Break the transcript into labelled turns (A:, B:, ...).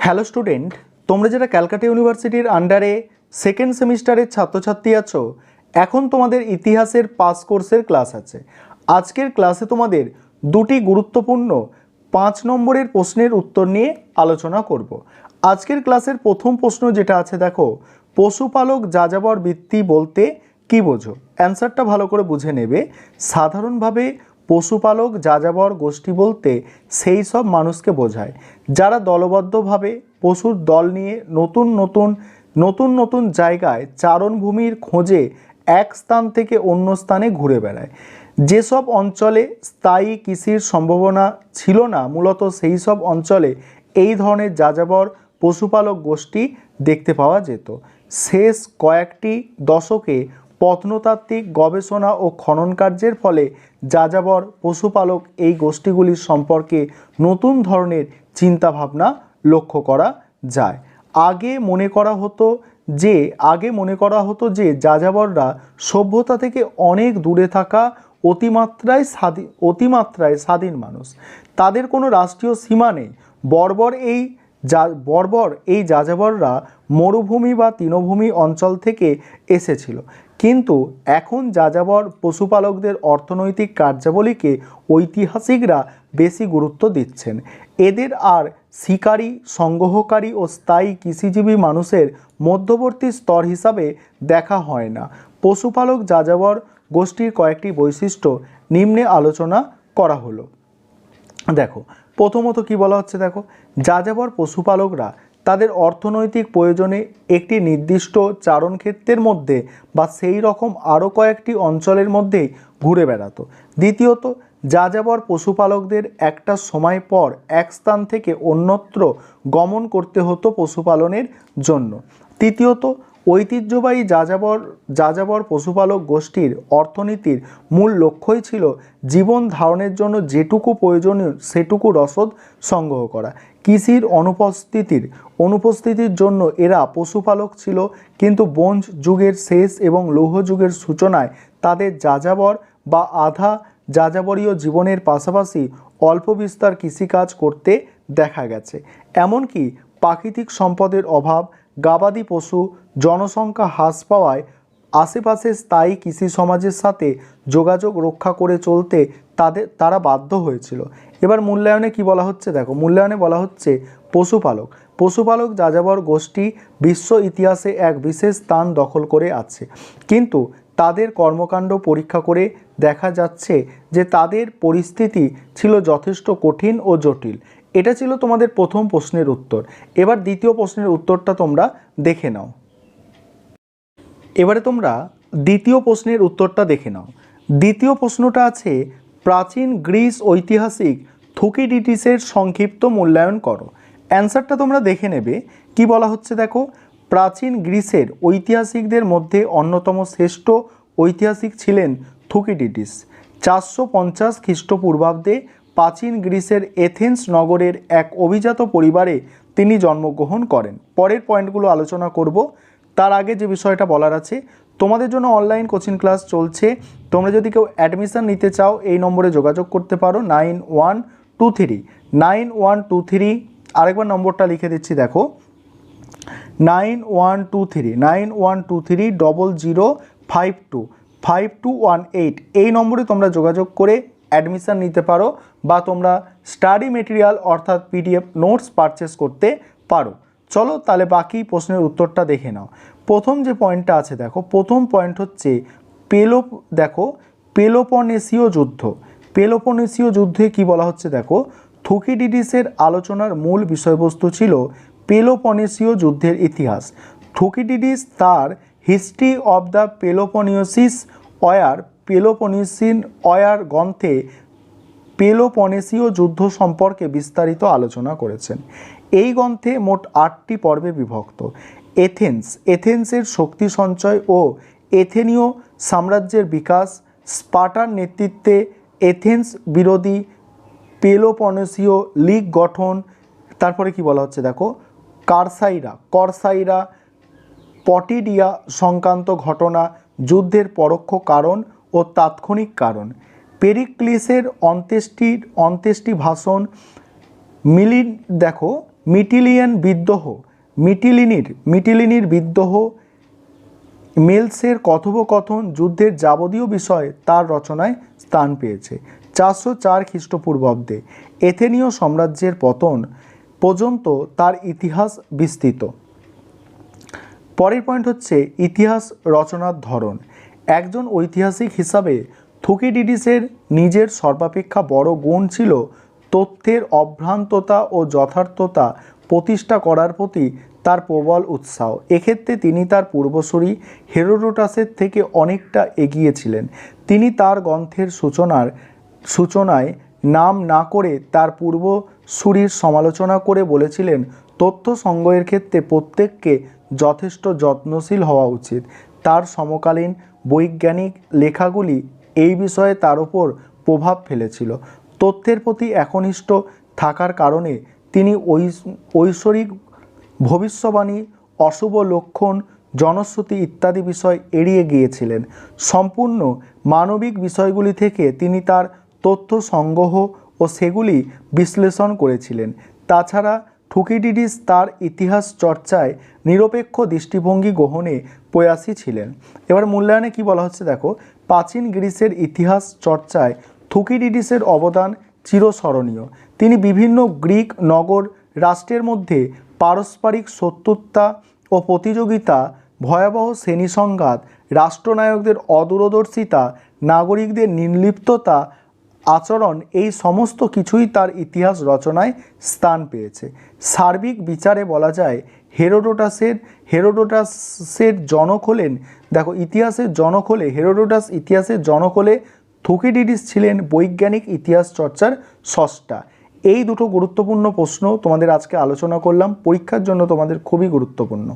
A: Hello student, তোমরা যারা ক্যালকাটা ইউনিভার্সিটির আন্ডারে সেকেন্ড সেমিস্টারের ছাত্রছাত্রী আছো, এখন তোমাদের ইতিহাসের পাস কোর্সের ক্লাস আছে। আজকের ক্লাসে তোমাদের দুটি গুরুত্বপূর্ণ 5 নম্বরের প্রশ্নের উত্তর নিয়ে আলোচনা করব। আজকের ক্লাসের প্রথম প্রশ্ন যেটা আছে দেখো, পশুপালক যাযাবর বৃত্তি বলতে কী বোঝো? অ্যান্সারটা ভালো করে বুঝে নেবে। সাধারণভাবে পশুপালক যাযাবর গোষ্ঠী বলতে সেই সব মানুষকে বোঝায় যারা দলবদ্ধভাবে পশুর দল নিয়ে নতুন নতুন জায়গায় চারণভূমির খোঁজে এক স্থান থেকে অন্য স্থানে ঘুরে বেড়ায়। যেসব অঞ্চলে স্থায়ী কৃষির সম্ভাবনা ছিল না, মূলত সেই সব অঞ্চলে এই ধরনের যাযাবর পশুপালক গোষ্ঠী দেখতে পাওয়া যেত। শেষ কয়েকটি দশকে প্রত্নতাত্ত্বিক গবেষণা ও খনন কার্যের ফলে যাযাবর পশুপালক এই গোষ্ঠীগুলির সম্পর্কে নতুন ধরনের চিন্তাভাবনা লক্ষ্য করা যায়। আগে মনে করা হতো যে যাযাবররা সভ্যতা থেকে অনেক দূরে থাকা অতিমাত্রায় স্বাধীন মানুষ। তাদের কোনো রাষ্ট্রীয় সীমা নেই। বর্বর এই যাযাবররা মরুভূমি বা তৃণভূমি অঞ্চল থেকে এসেছিল। কিন্তু এখন যাযাবর পশুপালকদের অর্থনৈতিক কার্যাবলীকে ঐতিহাসিকরা বেশি গুরুত্ব দিচ্ছেন। এদের আর শিকারী, সংগ্রহকারী ও স্থায়ী কৃষিজীবী মানুষের মধ্যবর্তী স্তর হিসাবে দেখা হয় না। পশুপালক যাযাবর গোষ্ঠীর কয়েকটি বৈশিষ্ট্য নিম্নে আলোচনা করা হলো। দেখো, প্রথমত কি বলা হচ্ছে, দেখো, যাযাবর পশুপালকরা তাদের অর্থনৈতিক প্রয়োজনে একটি নির্দিষ্ট চারণক্ষেত্রের মধ্যে বা সেই রকম আরও কয়েকটি অঞ্চলের মধ্যেই ঘুরে বেড়াতো। দ্বিতীয়ত, যাযাবর পশুপালকদের একটা সময় পর এক স্থান থেকে অন্যত্র গমন করতে হতো পশুপালনের জন্য। তৃতীয়ত, ঐতিহ্যবাহী যাযাবর পশুপালক গোষ্ঠীর অর্থনীতির মূল লক্ষ্যই ছিল জীবন ধারণের জন্য যেটুকু প্রয়োজনীয় সেটুকু রসদ সংগ্রহ করা। কৃষির অনুপস্থিতির জন্য এরা পশুপালক ছিল, কিন্তু ব্রোঞ্জ যুগের শেষ এবং লৌহ যুগের সূচনায় তাদের যাযাবর বা আধা যাযাবরীয় জীবনের পাশাপাশি অল্প বিস্তর কৃষিকাজ করতে দেখা গেছে। এমনকি প্রাকৃতিক সম্পদের অভাব, গবাদি পশু জনসংখ্যা হ্রাস পাওয়ায় আশেপাশে স্থায়ী কৃষি সমাজের সাথে যোগাযোগ রক্ষা করে চলতে তারা বাধ্য হয়েছিল। এবার মূল্যায়নে কি বলা হচ্ছে, দেখো, মূল্যায়নে বলা হচ্ছে পশুপালক যাযাবর গোষ্ঠী বিশ্ব ইতিহাসে এক বিশেষ স্থান দখল করে আছে, কিন্তু তাদের কর্মকাণ্ড পরীক্ষা করে দেখা যাচ্ছে যে তাদের পরিস্থিতি ছিল যথেষ্ট কঠিন ও জটিল। এটা ছিল তোমাদের প্রথম প্রশ্নের উত্তর। এবার দ্বিতীয় প্রশ্নের উত্তরটা তোমরা দেখে নাও। এবারে তোমরা দ্বিতীয় প্রশ্নের উত্তরটা দেখে নাও। দ্বিতীয় প্রশ্নটা আছে, প্রাচীন গ্রিস ঐতিহাসিক থুকিডিডিসের সংক্ষিপ্ত মূল্যায়ন করো। অ্যান্সারটা তোমরা দেখে নেবে। কি বলা হচ্ছে, দেখো, প্রাচীন গ্রিসের ঐতিহাসিকদের মধ্যে অন্যতম শ্রেষ্ঠ ঐতিহাসিক ছিলেন থুকিডিডিস। 450 খ্রিস্টপূর্বাব্দে প্রাচীন গ্রিসের এথেন্স নগরের এক অভিজাত পরিবারে তিনি জন্মগ্রহণ করেন। পরের পয়েন্টগুলো আলোচনা করব। তার আগে যে বিষয়টা বলার আছে, তোমাদের জন্য অনলাইন কোচিং ক্লাস চলছে। তোমরা যদি কেউ অ্যাডমিশন নিতে চাও এই নম্বরে যোগাযোগ করতে পারো, 9123 আরেকবার নম্বরটা লিখে দিচ্ছি, দেখো, 9123005218 এই নম্বরে তোমরা যোগাযোগ করে অ্যাডমিশন নিতে পারো বা তোমরা স্টাডি মেটেরিয়াল অর্থাৎ PDF নোটস পারচেস করতে পারো। চলো তাহলে বাকি প্রশ্নের উত্তরটা দেখে নাও। প্রথম যে পয়েন্টটা আছে, দেখো, প্রথম পয়েন্ট হচ্ছে পেলোপনেসীয় যুদ্ধে কি বলা হচ্ছে, দেখো, থুকিডিডিসের আলোচনার মূল বিষয়বস্তু ছিল পেলোপনেসীয় যুদ্ধের ইতিহাস। থুকিডিডিস তার history of the Peloponnesian war গ্রন্থে পেলোপনেসীয় যুদ্ধ সম্পর্কে বিস্তারিত আলোচনা করেছেন। এই গ্রন্থে মোট 8টি পর্বে বিভক্ত। এথেন্সের শক্তি সঞ্চয় ও এথেনীয় সাম্রাজ্যের বিকাশ, স্পার্টার নেতৃত্বে এথেন্স বিরোধী পেলোপনেসীয় লীগ গঠন, তারপরে কি বলা হচ্ছে, দেখো, করসাইরা পটিডিয়া সংক্রান্ত ঘটনা, যুদ্ধের পরোক্ষ কারণ ও তাৎক্ষণিক কারণ, পেরিক্লিসের অন্ত্যেষ্টি ভাষণ, মিটিলিনির বিদ্রোহ, মিলসের কথোপকথন, যুদ্ধের যাবতীয় বিষয় তার রচনায় স্থান পেয়েছে। 404 খ্রিস্টপূর্বাব্দে এথেনীয় সাম্রাজ্যের পতন পর্যন্ত তার ইতিহাস বিস্তৃত। পরের পয়েন্ট হচ্ছে ইতিহাস রচনার ধরন। একজন ঐতিহাসিক হিসাবে থুকিডিডিসের নিজের সর্বাপেক্ষা বড় গুণ ছিল তথ্যের অভ্রান্ততা ও যথার্থতা প্রতিষ্ঠা করার প্রতি তার প্রবল উৎসাহ। এক্ষেত্রে তিনি তার পূর্বসূরি হেরোডোটাসের থেকে অনেকটা এগিয়ে ছিলেন। তিনি তার গ্রন্থের সূচনায় নাম না করে তার পূর্বসূরির সমালোচনা করে বলেছিলেন, তথ্য সংগ্রহের ক্ষেত্রে প্রত্যেককে যথেষ্ট যত্নশীল হওয়া উচিত। তার সমকালীন বৈজ্ঞানিক লেখাগুলি এই বিষয়ে তার উপর প্রভাব ফেলেছিল। তথ্যের প্রতি একনিষ্ঠ থাকার কারণে তিনি ঐশ্বরিক ভবিষ্যবাণী, অশুভ লক্ষণ, জনশ্রুতি ইত্যাদি বিষয় এড়িয়ে গিয়েছিলেন। সম্পূর্ণ মানবিক বিষয়গুলি থেকে তিনি তার তথ্য সংগ্রহ ও সেগুলি বিশ্লেষণ করেছিলেন। তাছাড়া থুকিডিডিস তার ইতিহাস চর্চায় নিরপেক্ষ দৃষ্টিভঙ্গি গ্রহণে প্রয়াসী ছিলেন। এবার মূল্যায়নে কি বলা হচ্ছে দেখো, প্রাচীন গ্রিসের ইতিহাস চর্চায় থুকিডিডিসের অবদান চিরস্মরণীয়। তিনি বিভিন্ন গ্রিক নগর রাষ্ট্রের মধ্যে পারস্পরিক শত্রুতা ও প্রতিযোগিতা, ভয়াবহ শ্রেণীসংঘাত, রাষ্ট্রনায়কদের অদূরদর্শিতা, নাগরিকদের নির্লিপ্ততা আচরণ, এই সমস্ত কিছুই তার ইতিহাস রচনায় স্থান পেয়েছে। সার্বিক বিচারে বলা যায় হেরোডোটাসের জনক হলেন, দেখো ইতিহাসের জনক হলে হেরোডোটাস ইতিহাসের জনক হলে থুকিডিডিস ছিলেন বৈজ্ঞানিক ইতিহাস চর্চার স্রষ্টা। এই দুটো গুরুত্বপূর্ণ প্রশ্ন তোমাদের আজকে আলোচনা করলাম, পরীক্ষার জন্য তোমাদের খুবই গুরুত্বপূর্ণ।